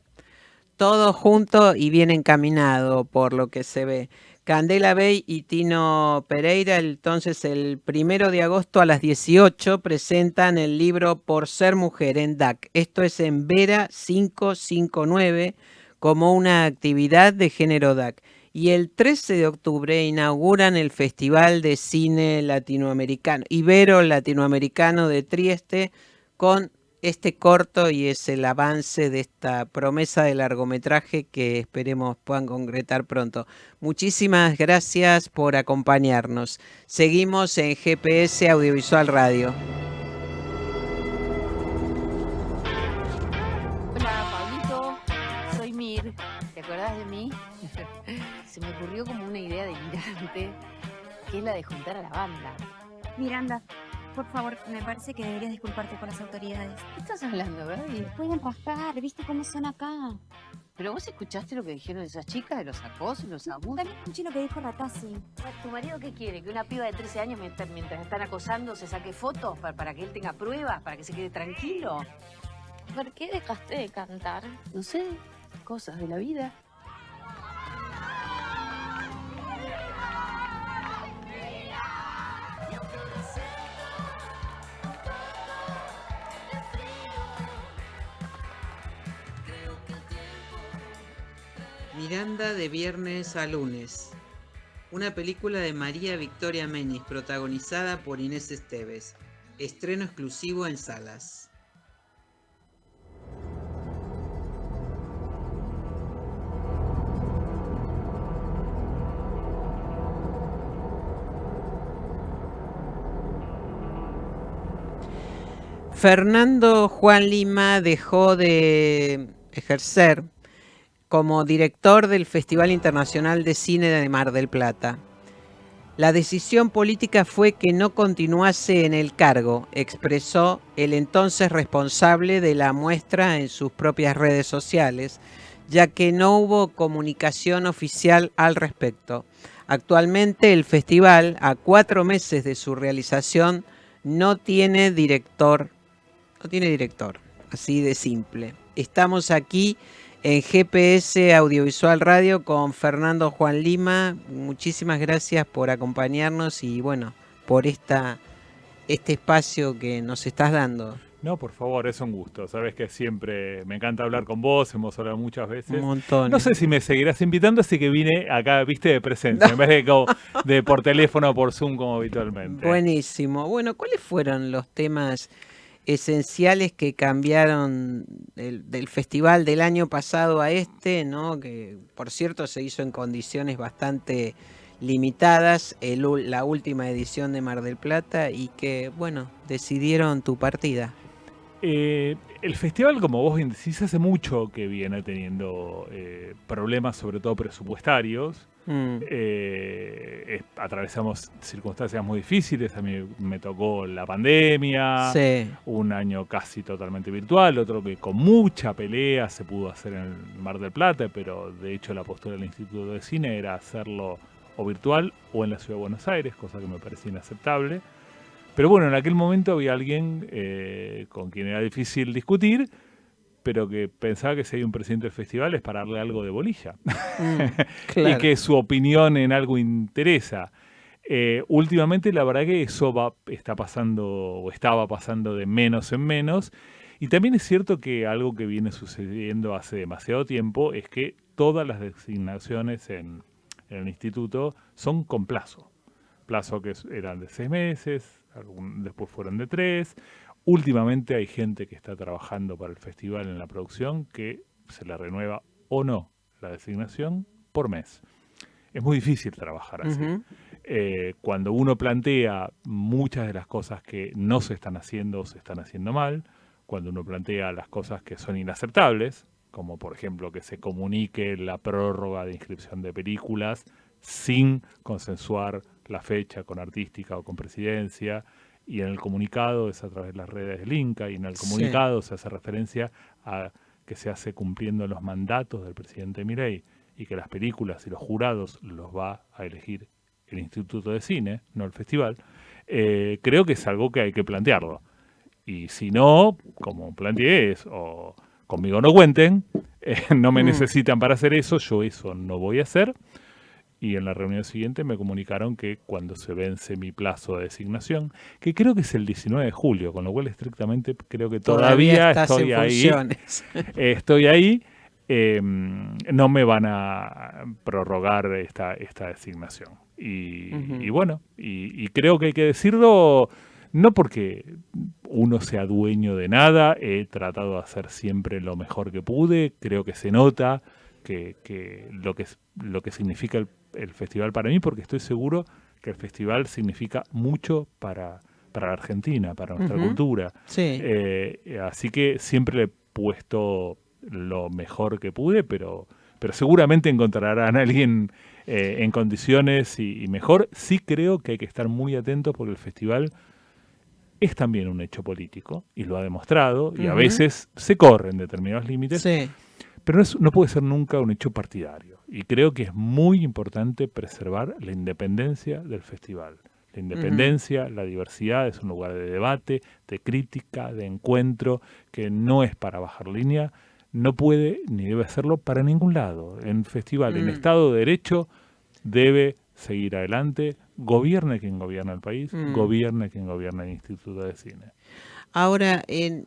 todo junto y bien encaminado por lo que se ve. Candela Bey y Tino Pereira, entonces el 1 de agosto a las 18 presentan el libro Por Ser Mujer en DAC. Esto es en Vera 559 como una actividad de Género DAC. Y el 13 de octubre inauguran el Festival de Cine Latinoamericano, Ibero Latinoamericano de Trieste, con este corto, y es el avance de esta promesa de largometraje que esperemos puedan concretar pronto. Muchísimas gracias por acompañarnos. Seguimos en GPS Audiovisual Radio. Hola, Pablito. Soy Mir. ¿Te acordás de mí? Se me ocurrió como una idea delirante, que es la de juntar a la banda. Miranda, por favor, me parece que deberías disculparte con las autoridades. ¿Qué estás hablando, Gaby? Pueden rajar, ¿viste cómo son acá? ¿Pero vos escuchaste lo que dijeron esas chicas de los acosos, los abusos? También escuché lo que dijo Ratazzi. ¿Tu marido qué quiere? ¿Que una piba de 13 años mientras están acosando se saque fotos para que él tenga pruebas, para que se quede tranquilo? ¿Por qué dejaste de cantar? No sé, cosas de la vida. Miranda de viernes a lunes. Una película de María Victoria Menis, protagonizada por Inés Esteves. Estreno exclusivo en salas. Fernando Juan Lima dejó de ejercer como director del Festival Internacional de Cine de Mar del Plata. La decisión política fue que no continuase en el cargo, expresó el entonces responsable de la muestra en sus propias redes sociales, ya que no hubo comunicación oficial al respecto. Actualmente el festival, a 4 meses de su realización, no tiene director. No tiene director, así de simple. Estamos aquí en GPS Audiovisual Radio con Fernando Juan Lima. Muchísimas gracias por acompañarnos y bueno, por este espacio que nos estás dando. No, por favor, es un gusto. Sabes que siempre me encanta hablar con vos, hemos hablado muchas veces. Un montón. No sé si me seguirás invitando, así que vine acá, viste, de presencia, en vez de por teléfono o por Zoom como habitualmente. Buenísimo. Bueno, ¿cuáles fueron los temas esenciales que cambiaron del festival del año pasado a este, ¿no? Que por cierto se hizo en condiciones bastante limitadas, la última edición de Mar del Plata, y que, bueno, decidieron tu partida? El festival, como vos bien decís, hace mucho que viene teniendo problemas, sobre todo presupuestarios. Atravesamos circunstancias muy difíciles. A mí me tocó la pandemia, sí. Un año casi totalmente virtual, otro que con mucha pelea se pudo hacer en el Mar del Plata, pero de hecho la postura del Instituto de Cine era hacerlo o virtual o en la Ciudad de Buenos Aires, cosa que me parecía inaceptable. Pero bueno, en aquel momento había alguien con quien era difícil discutir, pero que pensaba que si hay un presidente del festival es para darle algo de bolilla. Claro. Y que su opinión en algo interesa. Últimamente la verdad que eso está pasando o estaba pasando de menos en menos. Y también es cierto que algo que viene sucediendo hace demasiado tiempo es que todas las designaciones en el instituto son con plazo. Plazo que eran de 6 meses, después fueron de 3. Últimamente hay gente que está trabajando para el festival en la producción que se le renueva o no la designación por mes. Es muy difícil trabajar así. Cuando uno plantea muchas de las cosas que no se están haciendo o se están haciendo mal, cuando uno plantea las cosas que son inaceptables, como por ejemplo que se comunique la prórroga de inscripción de películas sin consensuar la fecha con Artística o con Presidencia, y en el comunicado es a través de las redes del Inca, y en el comunicado se hace referencia a que se hace cumpliendo los mandatos del presidente Milei y que las películas y los jurados los va a elegir el Instituto de Cine, no el festival. Creo que es algo que hay que plantearlo. Y si no, como planteé, o conmigo no cuenten, no me necesitan para hacer eso, yo eso no voy a hacer. Y en la reunión siguiente me comunicaron que cuando se vence mi plazo de designación, que creo que es el 19 de julio, con lo cual estrictamente creo que todavía estoy ahí. Estoy ahí. No me van a prorrogar esta designación. Y bueno, y creo que hay que decirlo, no porque uno sea dueño de nada, he tratado de hacer siempre lo mejor que pude, creo que se nota que lo que significa el festival para mí, porque estoy seguro que el festival significa mucho para la Argentina, para nuestra cultura. Sí. Así que siempre le he puesto lo mejor que pude, pero seguramente encontrarán a alguien en condiciones y mejor. Sí creo que hay que estar muy atentos porque el festival es también un hecho político y lo ha demostrado, y a veces se corren determinados límites. Sí. Pero no puede ser nunca un hecho partidario. Y creo que es muy importante preservar la independencia del festival. La independencia, la diversidad, es un lugar de debate, de crítica, de encuentro, que no es para bajar línea, no puede ni debe hacerlo para ningún lado. En festival, en Estado de Derecho, debe seguir adelante, gobierne quien gobierna el país, gobierne quien gobierna el Instituto de Cine. Ahora, en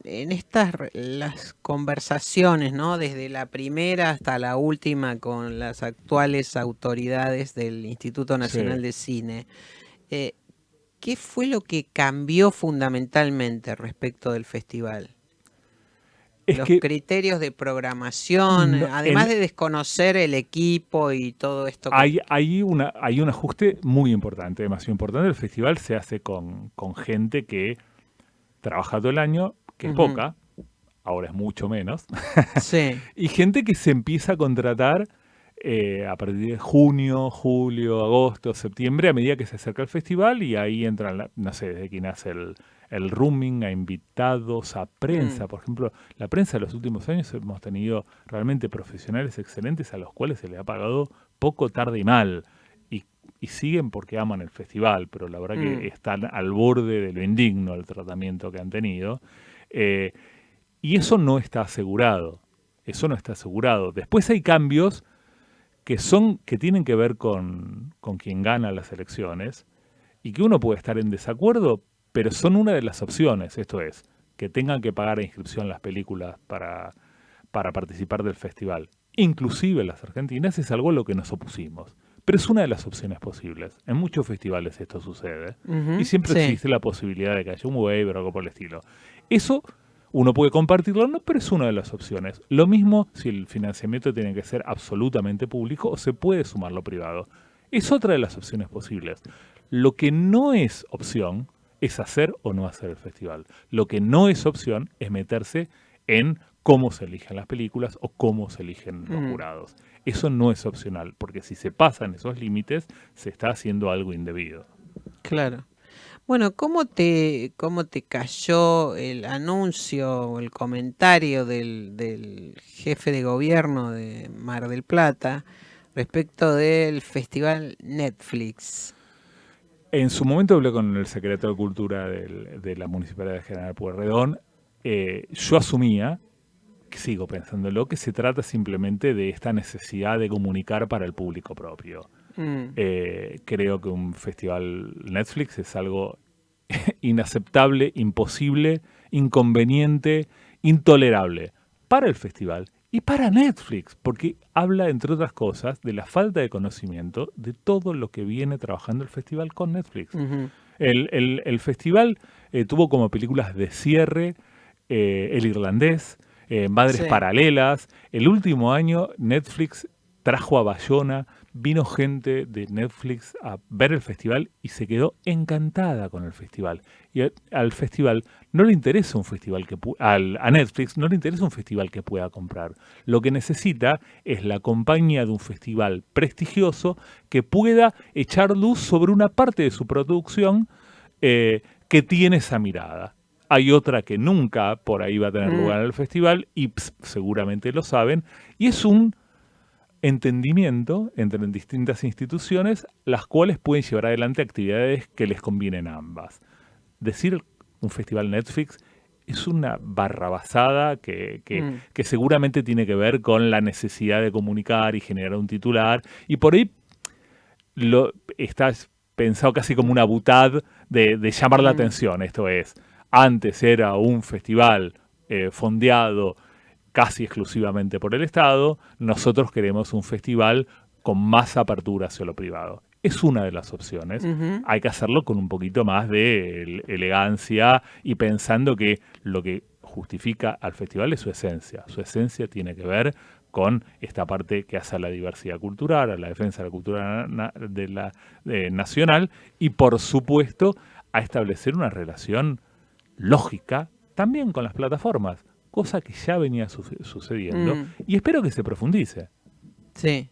las conversaciones, ¿no? Desde la primera hasta la última con las actuales autoridades del Instituto Nacional de Cine, ¿qué fue lo que cambió fundamentalmente respecto del festival? Los criterios de programación, además de desconocer el equipo y todo esto. Hay un ajuste muy importante, demasiado importante. El festival se hace con gente que trabaja todo el año, que es poca, ahora es mucho menos, y gente que se empieza a contratar a partir de junio, julio, agosto, septiembre, a medida que se acerca el festival, y ahí entran, no sé, desde que nace el rooming a invitados, a prensa. Por ejemplo, la prensa de los últimos años hemos tenido realmente profesionales excelentes a los cuales se les ha pagado poco, tarde y mal. Y siguen porque aman el festival, pero la verdad que están al borde de lo indigno el tratamiento que han tenido. Y eso no está asegurado. Eso no está asegurado. Después hay cambios que tienen que ver con quien gana las elecciones y que uno puede estar en desacuerdo, pero son una de las opciones. Esto es, que tengan que pagar a inscripción las películas para participar del festival. Inclusive las argentinas es algo a lo que nos opusimos. Pero es una de las opciones posibles. En muchos festivales esto sucede. Y siempre existe la posibilidad de que haya un waiver o algo por el estilo. Eso uno puede compartirlo, no, pero es una de las opciones. Lo mismo si el financiamiento tiene que ser absolutamente público o se puede sumar lo privado. Es otra de las opciones posibles. Lo que no es opción es hacer o no hacer el festival. Lo que no es opción es meterse en cómo se eligen las películas o cómo se eligen los jurados. Eso no es opcional, porque si se pasan esos límites, se está haciendo algo indebido. Claro. Bueno, ¿cómo te cayó el anuncio o el comentario del jefe de gobierno de Mar del Plata respecto del festival Netflix? En su momento hablé con el secretario de Cultura de la Municipalidad de General Pueyrredón. Yo asumía, sigo pensándolo, que se trata simplemente de esta necesidad de comunicar para el público propio. Creo que un festival Netflix es algo inaceptable, imposible, inconveniente, intolerable para el festival y para Netflix, porque habla, entre otras cosas, de la falta de conocimiento de todo lo que viene trabajando el festival con Netflix. El festival tuvo como películas de cierre El Irlandés, Madres Paralelas. El último año Netflix trajo a Bayona, vino gente de Netflix a ver el festival y se quedó encantada con el festival. Y al festival no le interesa un festival a Netflix no le interesa un festival que pueda comprar. Lo que necesita es la compañía de un festival prestigioso que pueda echar luz sobre una parte de su producción que tiene esa mirada. Hay otra que nunca por ahí va a tener lugar en el festival y seguramente lo saben, y es un entendimiento entre distintas instituciones las cuales pueden llevar adelante actividades que les convienen a ambas. Decir un festival Netflix es una barrabasada que seguramente tiene que ver con la necesidad de comunicar y generar un titular, y por ahí está pensado casi como una butad de llamar la atención. Esto es, antes era un festival fondeado casi exclusivamente por el Estado, nosotros queremos un festival con más apertura hacia lo privado. Es una de las opciones. Hay que hacerlo con un poquito más de elegancia y pensando que lo que justifica al festival es su esencia. Su esencia tiene que ver con esta parte que hace a la diversidad cultural, a la defensa de la cultura nacional y, por supuesto, a establecer una relación lógica también con las plataformas, cosa que ya venía sucediendo y espero que se profundice. Sí.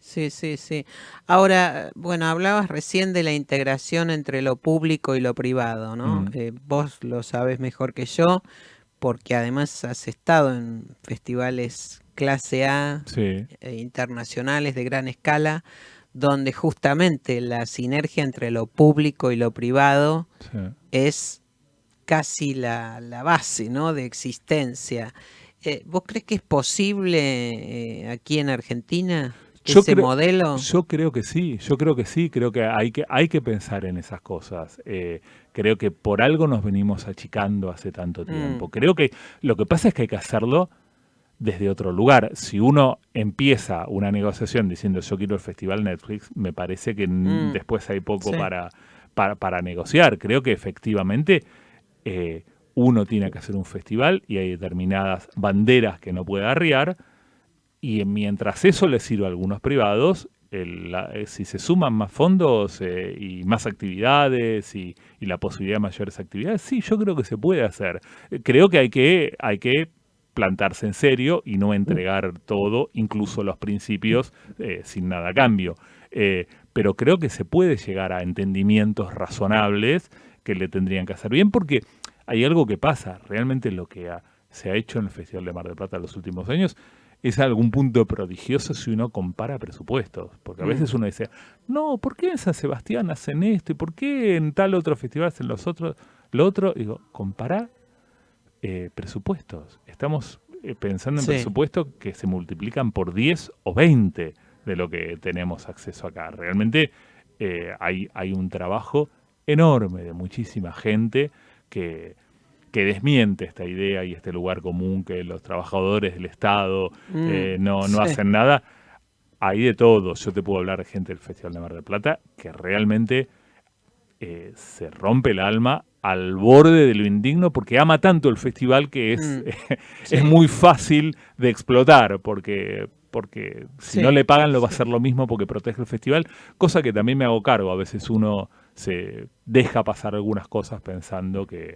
Ahora, bueno, hablabas recién de la integración entre lo público y lo privado, ¿no? Vos lo sabés mejor que yo, porque además has estado en festivales clase A, internacionales de gran escala, donde justamente la sinergia entre lo público y lo privado es casi la base, ¿no?, de existencia. ¿Vos crees que es posible aquí en Argentina ese modelo? Yo creo que sí, creo que hay que pensar en esas cosas. Creo que por algo nos venimos achicando hace tanto tiempo. Creo que lo que pasa es que hay que hacerlo desde otro lugar. Si uno empieza una negociación diciendo yo quiero el festival Netflix, me parece que después hay poco para negociar. Creo que efectivamente uno tiene que hacer un festival y hay determinadas banderas que no puede arriar, y mientras eso le sirva a algunos privados, si se suman más fondos y más actividades y la posibilidad de mayores actividades, sí, yo creo que se puede hacer. Creo que hay que plantarse en serio y no entregar todo, incluso los principios, sin nada a cambio. Pero creo que se puede llegar a entendimientos razonables que le tendrían que hacer bien, porque hay algo que pasa. Realmente lo que se ha hecho en el Festival de Mar del Plata en los últimos años es a algún punto prodigioso si uno compara presupuestos. Porque a veces uno dice, no, ¿por qué en San Sebastián hacen esto? ¿Y por qué en tal otro festival hacen lo otro? Y digo, compará presupuestos. Estamos pensando en presupuestos que se multiplican por 10 o 20 de lo que tenemos acceso acá. Realmente hay un trabajo enorme de muchísima gente que desmiente esta idea y este lugar común que los trabajadores del Estado no hacen nada. Hay de todo. Yo te puedo hablar de gente del Festival de Mar del Plata que realmente se rompe el alma al borde de lo indigno porque ama tanto el festival que es muy fácil de explotar porque si no le pagan lo va a hacer lo mismo porque protege el festival, cosa que también me hago cargo. A veces uno se deja pasar algunas cosas pensando que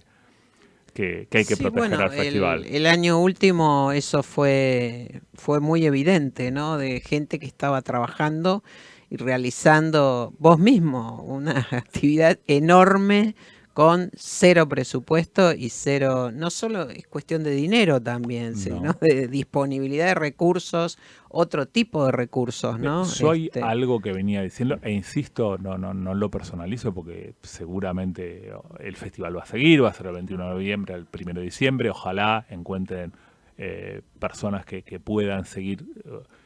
hay que proteger al festival. El año último eso fue muy evidente, ¿no? De gente que estaba trabajando y realizando vos mismo una actividad enorme con cero presupuesto y cero, no solo es cuestión de dinero también, sino de disponibilidad de recursos, otro tipo de recursos, ¿no? Soy algo que venía diciendo, e insisto, no lo personalizo porque seguramente el festival va a seguir, va a ser el 21 de noviembre al 1 de diciembre, ojalá encuentren personas que puedan seguir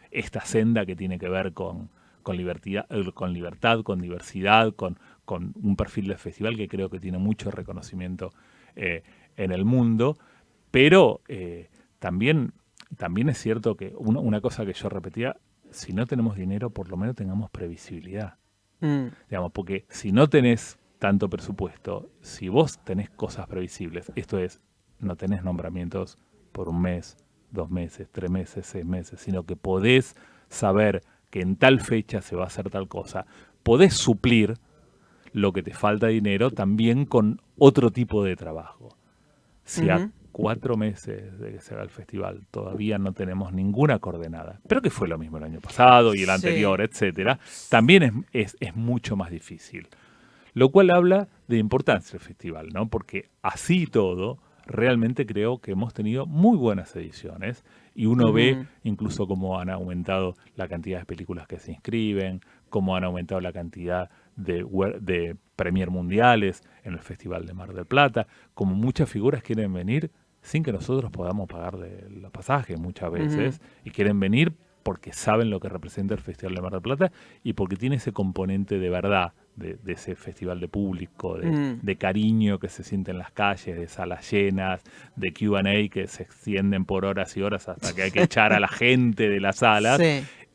esta senda que tiene que ver con libertad, con diversidad, con un perfil de festival que creo que tiene mucho reconocimiento en el mundo, pero también es cierto que una cosa que yo repetía, si no tenemos dinero, por lo menos tengamos previsibilidad. Digamos, porque si no tenés tanto presupuesto, si vos tenés cosas previsibles, esto es, no tenés nombramientos por 1 mes, 2 meses, 3 meses, 6 meses, sino que podés saber que en tal fecha se va a hacer tal cosa, podés suplir lo que te falta de dinero también con otro tipo de trabajo. Si a 4 meses de que se haga el festival todavía no tenemos ninguna coordenada, pero que fue lo mismo el año pasado y el anterior, etcétera, también es mucho más difícil. Lo cual habla de importancia del festival, ¿no? Porque así todo, realmente creo que hemos tenido muy buenas ediciones y uno ve incluso cómo han aumentado la cantidad de películas que se inscriben, cómo han aumentado la cantidad de premier mundiales en el Festival de Mar del Plata, como muchas figuras quieren venir sin que nosotros podamos pagar los pasajes muchas veces y quieren venir porque saben lo que representa el Festival de Mar del Plata y porque tiene ese componente de verdad, de ese festival de público, de cariño que se siente en las calles, de salas llenas, de Q&A que se extienden por horas y horas hasta que hay que echar a la gente de las salas.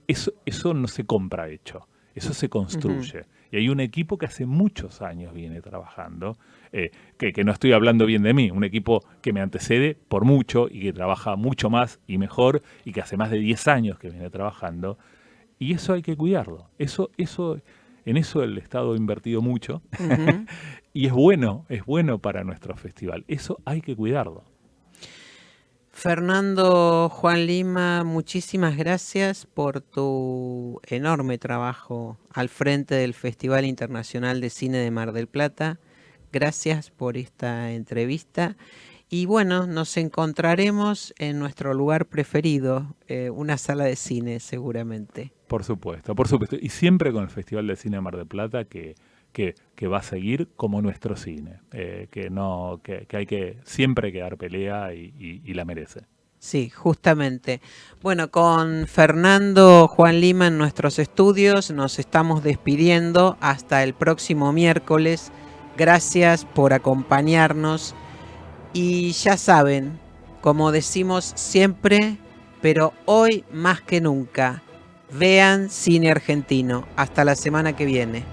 Eso no se compra hecho, eso se construye. Y hay un equipo que hace muchos años viene trabajando, que no estoy hablando bien de mí, un equipo que me antecede por mucho y que trabaja mucho más y mejor y que hace más de 10 años que viene trabajando. Y eso hay que cuidarlo. En eso el Estado ha invertido mucho y es bueno para nuestro festival. Eso hay que cuidarlo. Fernando Juan Lima, muchísimas gracias por tu enorme trabajo al frente del Festival Internacional de Cine de Mar del Plata. Gracias por esta entrevista. Y bueno, nos encontraremos en nuestro lugar preferido, una sala de cine seguramente. Por supuesto. Y siempre con el Festival de Cine de Mar del Plata que va a seguir como nuestro cine, que hay que siempre que dar pelea y la merece. Sí, justamente. Bueno, con Fernando Juan Lima en nuestros estudios nos estamos despidiendo hasta el próximo miércoles. Gracias por acompañarnos y ya saben, como decimos siempre, pero hoy más que nunca, vean cine argentino. Hasta la semana que viene.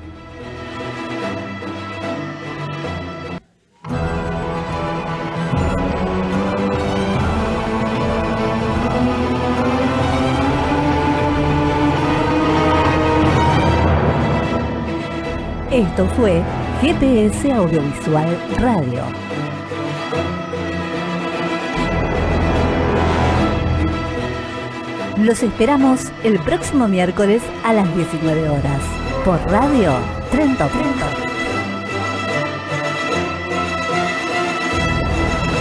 Esto fue GPS Audiovisual Radio. Los esperamos el próximo miércoles a las 19 horas por Radio Trento.